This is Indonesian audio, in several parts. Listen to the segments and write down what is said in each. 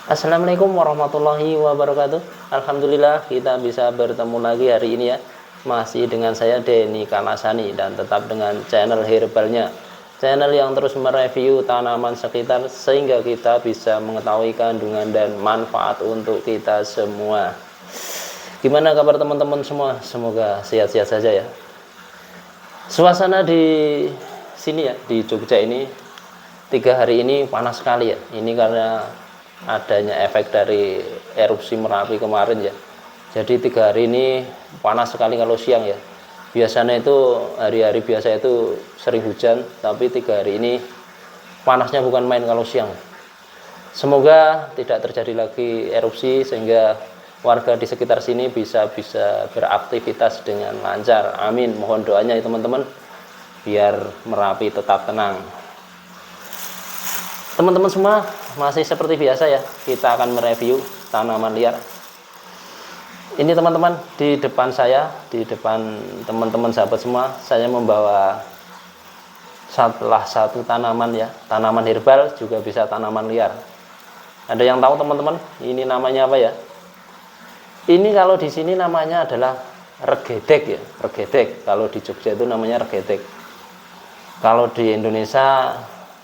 Assalamualaikum warahmatullahi wabarakatuh. Alhamdulillah kita bisa bertemu lagi hari ini ya. Masih dengan saya Denny Kamasani dan tetap dengan channel herbalnya. Channel yang terus mereview tanaman sekitar sehingga kita bisa mengetahui kandungan dan manfaat untuk kita semua. Gimana kabar teman-teman semua? Semoga sehat-sehat saja ya. Suasana di sini ya, di Jogja ini 3 hari ini panas sekali ya. Ini karena adanya efek dari erupsi Merapi kemarin ya. Jadi 3 hari ini panas sekali kalau siang ya. Biasanya itu hari-hari biasa itu sering hujan, tapi 3 hari ini panasnya bukan main kalau siang. Semoga tidak terjadi lagi erupsi sehingga warga di sekitar sini bisa beraktivitas dengan lancar. Amin. Mohon doanya ya teman-teman, biar Merapi tetap tenang. Teman-teman semua, masih seperti biasa ya, kita akan mereview tanaman liar. Ini teman-teman, di depan saya, di depan teman-teman sahabat semua, saya membawa salah satu tanaman ya, tanaman herbal, juga bisa tanaman liar. Ada yang tahu teman-teman, ini namanya apa ya? Ini kalau di sini namanya adalah regedek ya, regedek. Kalau di Jogja itu namanya regedek. Kalau di Indonesia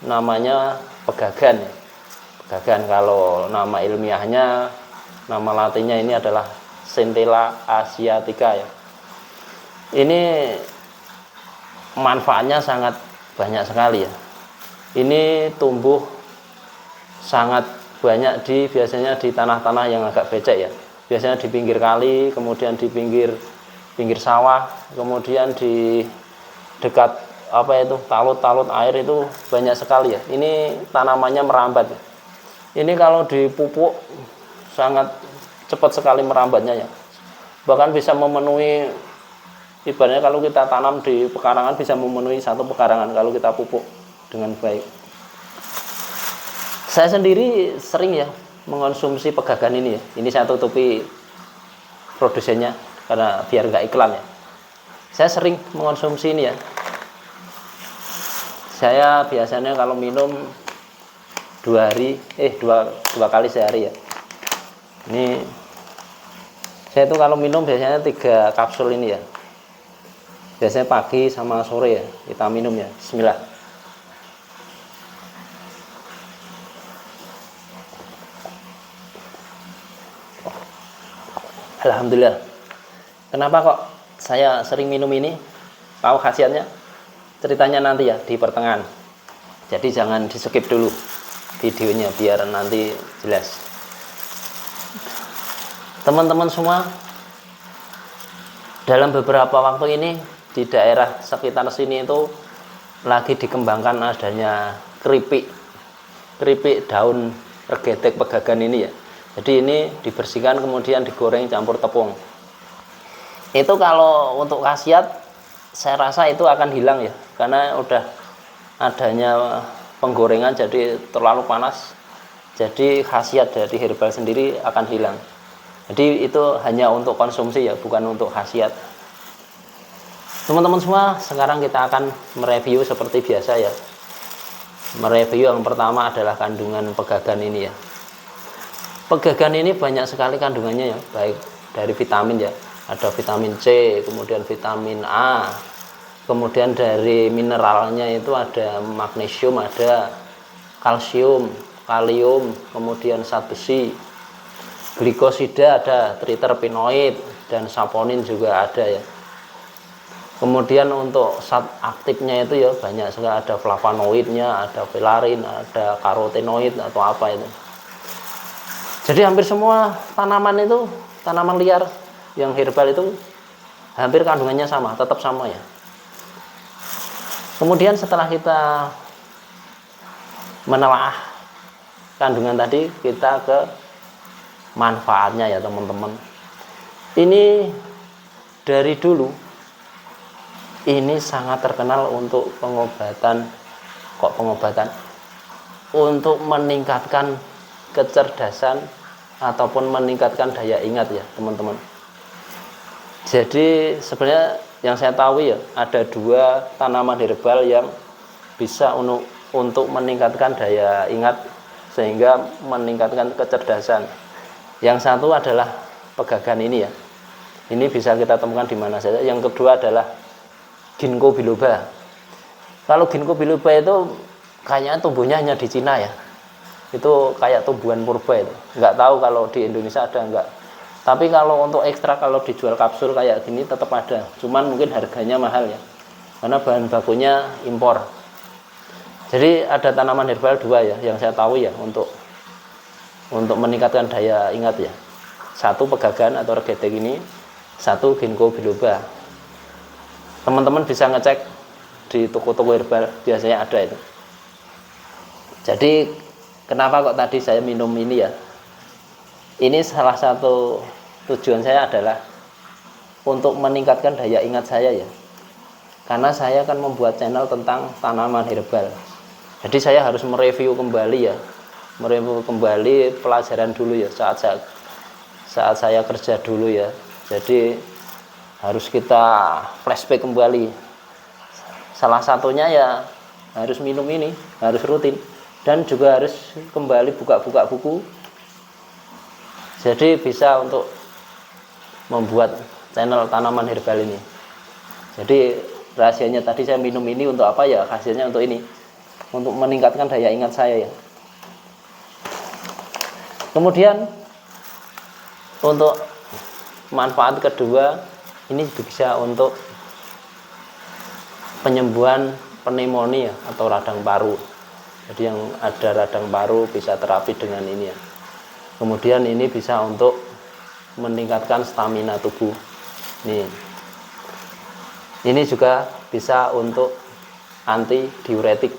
namanya pegagan ya. Pegagan, kalau nama ilmiahnya, nama latinnya ini adalah Centella asiatica ya. Ini manfaatnya sangat banyak sekali ya. Ini tumbuh sangat banyak biasanya di tanah-tanah yang agak becek ya. Biasanya di pinggir kali, kemudian di pinggir sawah, kemudian di dekat talut-talut air itu banyak sekali ya. Ini tanamannya merambat ya. Ini kalau dipupuk sangat cepat sekali merambatnya ya. Bahkan bisa memenuhi, ibaratnya kalau kita tanam di pekarangan bisa memenuhi 1 pekarangan kalau kita pupuk dengan baik. Saya sendiri sering ya mengonsumsi pegagan ini ya. Ini saya tutupi produsennya karena biar nggak iklan ya. Saya sering mengonsumsi ini ya. Saya biasanya kalau minum 2 kali sehari ya. Ini saya tuh kalau minum biasanya 3 kapsul ini ya. Biasanya pagi sama sore ya kita minum ya. Bismillah. Alhamdulillah. Kenapa kok saya sering minum ini? Tahu khasiatnya? Ceritanya nanti ya di pertengahan. Jadi jangan di skip dulu videonya biar nanti jelas. Teman-teman semua, dalam beberapa waktu ini di daerah sekitar sini itu lagi dikembangkan adanya keripik daun regedek pegagan ini ya. Jadi ini dibersihkan kemudian digoreng campur tepung. Itu kalau untuk khasiat saya rasa itu akan hilang ya, karena udah adanya penggorengan jadi terlalu panas, jadi khasiat dari herbal sendiri akan hilang. Jadi itu hanya untuk konsumsi ya, bukan untuk khasiat. Teman-teman semua, sekarang kita akan mereview seperti biasa ya. Mereview yang pertama adalah kandungan pegagan ini ya. Pegagan ini banyak sekali kandungannya ya, baik dari vitamin ya. Ada vitamin C, kemudian vitamin A, kemudian dari mineralnya itu ada magnesium, ada kalsium, kalium, kemudian zat besi, glikosida, ada triterpenoid, dan saponin juga ada ya. Kemudian untuk zat aktifnya itu ya banyak sekali, ada flavonoidnya, ada velarin, ada karotenoid atau apa itu. Jadi hampir semua tanaman itu, tanaman liar yang herbal itu hampir kandungannya sama, tetap sama ya. Kemudian setelah kita menelaah kandungan tadi, kita ke manfaatnya ya teman-teman. Ini dari dulu ini sangat terkenal untuk pengobatan, untuk meningkatkan kecerdasan ataupun meningkatkan daya ingat ya teman-teman. Jadi sebenarnya yang saya tahu ya, ada 2 tanaman herbal yang bisa untuk meningkatkan daya ingat sehingga meningkatkan kecerdasan. Yang satu adalah pegagan ini ya. Ini bisa kita temukan di mana saja. Yang kedua adalah ginkgo biloba. Kalau ginkgo biloba itu kayaknya tumbuhnya hanya di Cina ya. Itu kayak tumbuhan purba itu. Nggak tahu kalau di Indonesia ada enggak. Tapi kalau untuk ekstrak, kalau dijual kapsul kayak gini tetap ada. Cuman mungkin harganya mahal ya. Karena bahan bakunya impor. Jadi ada tanaman herbal dua ya yang saya tahu ya untuk meningkatkan daya ingat ya. Satu pegagan atau regedek ini, satu ginkgo biloba. Teman-teman bisa ngecek di toko-toko herbal, biasanya ada itu. Jadi kenapa kok tadi saya minum ini ya? Ini salah satu tujuan saya adalah untuk meningkatkan daya ingat saya ya. Karena saya akan membuat channel tentang tanaman herbal. Jadi saya harus mereview kembali ya. Mereview kembali pelajaran dulu ya saat saya kerja dulu ya. Jadi harus kita flashback kembali. Salah satunya ya harus minum ini, harus rutin, dan juga harus kembali buka-buka buku. Jadi bisa untuk membuat channel tanaman herbal ini. Jadi rahasianya tadi saya minum ini untuk apa ya? Hasilnya untuk ini, untuk meningkatkan daya ingat saya ya. Kemudian untuk manfaat kedua, ini bisa untuk penyembuhan pneumonia atau radang paru. Jadi yang ada radang paru bisa terapi dengan ini ya. Kemudian ini bisa untuk meningkatkan stamina tubuh. Ini juga bisa untuk anti diuretik.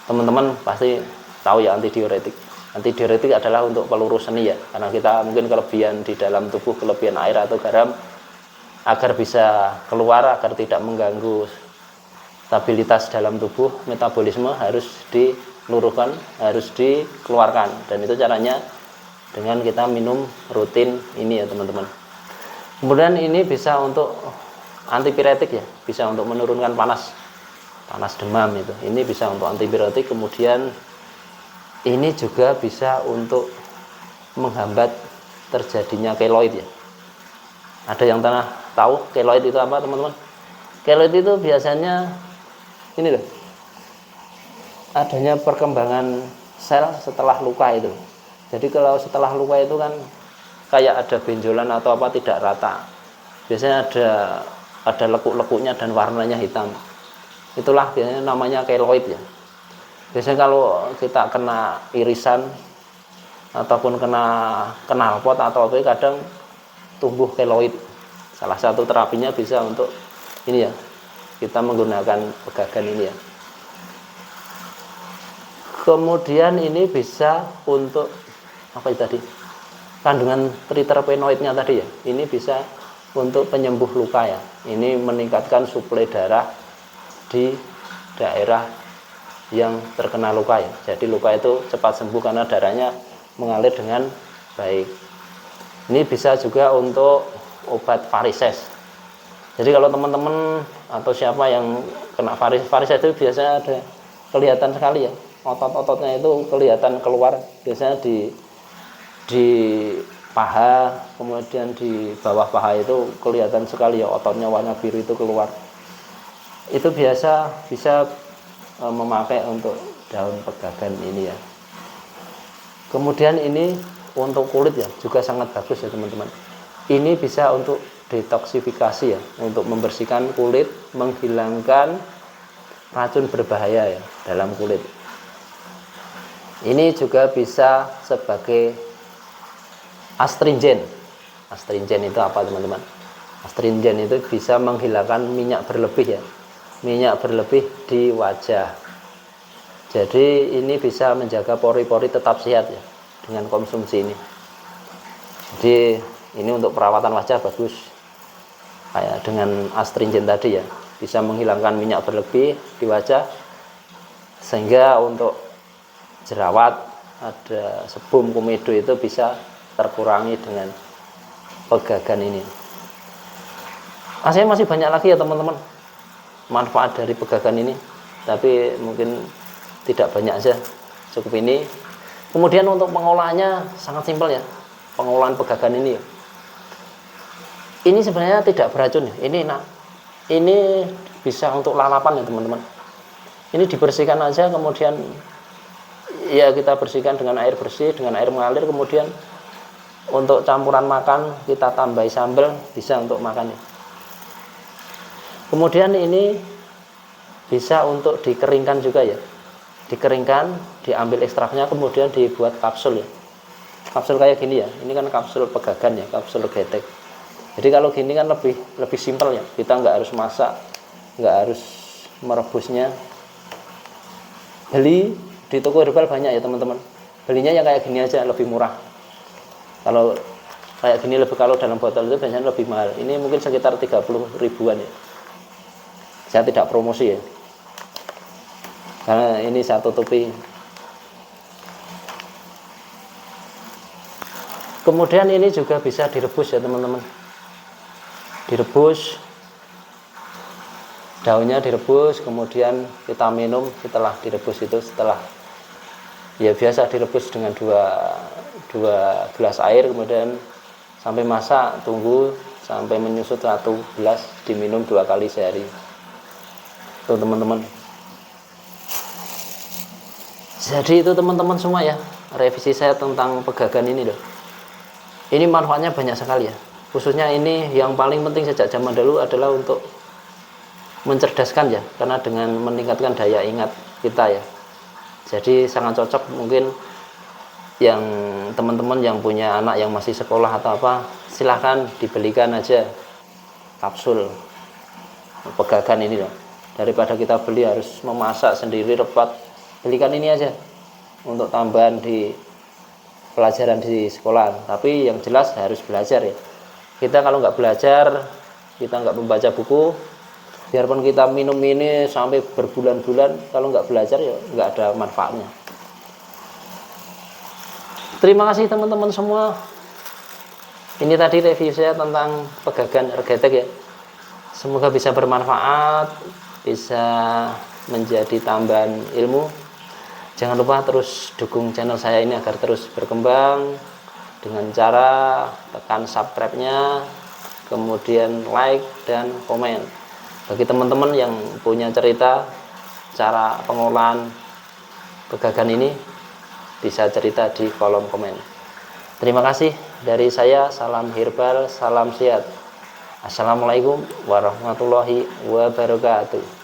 Teman-teman pasti tahu ya anti diuretik. Anti diuretik adalah untuk peluru seni ya, karena kita mungkin kelebihan di dalam tubuh, kelebihan air atau garam, agar bisa keluar, agar tidak mengganggu stabilitas dalam tubuh, metabolisme harus diluruhkan, harus dikeluarkan, dan itu caranya dengan kita minum rutin ini ya teman-teman. Kemudian ini bisa untuk antipiretik ya, bisa untuk menurunkan panas demam itu. Ini bisa untuk antipiretik. Kemudian ini juga bisa untuk menghambat terjadinya keloid ya. Ada yang tahu keloid itu apa teman-teman? Keloid itu biasanya ini loh, adanya perkembangan sel setelah luka itu. Jadi kalau setelah luka itu kan kayak ada benjolan atau apa, tidak rata. Biasanya ada lekuk-lekuknya dan warnanya hitam. Itulah biasanya namanya keloid ya. Biasanya kalau kita kena irisan ataupun kena knalpot atau apa, kadang tumbuh keloid. Salah satu terapinya bisa untuk ini ya, kita menggunakan pegagan ini ya. Kemudian ini bisa untuk apa tadi, kandungan triterpenoidnya tadi ya. Ini bisa untuk penyembuh luka ya. Ini meningkatkan suplai darah di daerah yang terkena luka ya. Jadi luka itu cepat sembuh karena darahnya mengalir dengan baik. Ini bisa juga untuk obat varises. Jadi kalau teman-teman atau siapa yang kena varises itu biasanya ada kelihatan sekali ya, otot-ototnya itu kelihatan keluar, biasanya di paha, kemudian di bawah paha itu kelihatan sekali ya, ototnya warna biru itu keluar. Itu biasa bisa memakai untuk daun pegagan ini ya. Kemudian ini untuk kulit ya, juga sangat bagus ya teman-teman. Ini bisa untuk detoksifikasi ya, untuk membersihkan kulit, menghilangkan racun berbahaya ya dalam kulit. Ini juga bisa sebagai astringen. Astringen itu apa teman-teman? Astringen itu bisa menghilangkan minyak berlebih ya, minyak berlebih di wajah. Jadi ini bisa menjaga pori-pori tetap sehat ya dengan konsumsi ini. Jadi ini untuk perawatan wajah bagus, kayak dengan astringen tadi ya, bisa menghilangkan minyak berlebih di wajah, sehingga untuk jerawat, ada sebum, komedo itu bisa terkurangi dengan pegagan ini. Masih banyak lagi ya teman-teman manfaat dari pegagan ini, tapi mungkin tidak banyak saja, cukup ini. Kemudian untuk pengolahannya sangat simpel ya, pengolahan pegagan ini ya. Ini sebenarnya tidak beracun ya. Ini bisa untuk lalapan ya teman-teman. Ini dibersihkan aja, kemudian ya kita bersihkan dengan air bersih, dengan air mengalir, kemudian untuk campuran makan kita tambahi sambal, bisa untuk makan ya. Kemudian ini bisa untuk dikeringkan juga ya, dikeringkan, diambil ekstraknya, kemudian dibuat kapsul ya. Kapsul kayak gini ya, ini kan kapsul pegagan ya, kapsul getek. Jadi kalau gini kan lebih simpel ya, kita nggak harus masak, nggak harus merebusnya. Beli di toko herbal banyak ya teman-teman, belinya yang kayak gini aja, lebih murah. Kalau kayak gini kalau dalam botol itu biasanya lebih mahal. Ini mungkin sekitar 30 ribuan ya. Saya tidak promosi ya, karena ini saya tutupi. Kemudian ini juga bisa direbus ya teman-teman, direbus, daunnya direbus, kemudian kita minum setelah direbus itu, setelah ya biasa direbus dengan dua gelas air, kemudian sampai masak, tunggu sampai menyusut 1 gelas, diminum 2 kali sehari. Tuh teman-teman. Jadi itu teman-teman semua ya, revisi saya tentang pegagan ini loh. Ini manfaatnya banyak sekali ya. Khususnya ini yang paling penting sejak zaman dulu adalah untuk mencerdaskan ya, karena dengan meningkatkan daya ingat kita ya. Jadi sangat cocok mungkin yang teman-teman yang punya anak yang masih sekolah atau apa, silahkan dibelikan aja kapsul pegagan ini loh. Daripada kita beli harus memasak sendiri repot, belikan ini aja untuk tambahan di pelajaran di sekolah. Tapi yang jelas harus belajar ya. Kita kalau nggak belajar, kita nggak membaca buku, biarpun kita minum ini sampai berbulan-bulan, kalau nggak belajar ya nggak ada manfaatnya. Terima kasih teman-teman semua. Ini tadi review saya tentang pegagan ergetek ya. Semoga bisa bermanfaat, bisa menjadi tambahan ilmu. Jangan lupa terus dukung channel saya ini agar terus berkembang dengan cara tekan subscribe-nya, kemudian like dan komen. Bagi teman-teman yang punya cerita cara pengolahan pegagan ini, bisa cerita di kolom komen. Terima kasih dari saya, salam herbal, salam sehat. Assalamualaikum warahmatullahi wabarakatuh.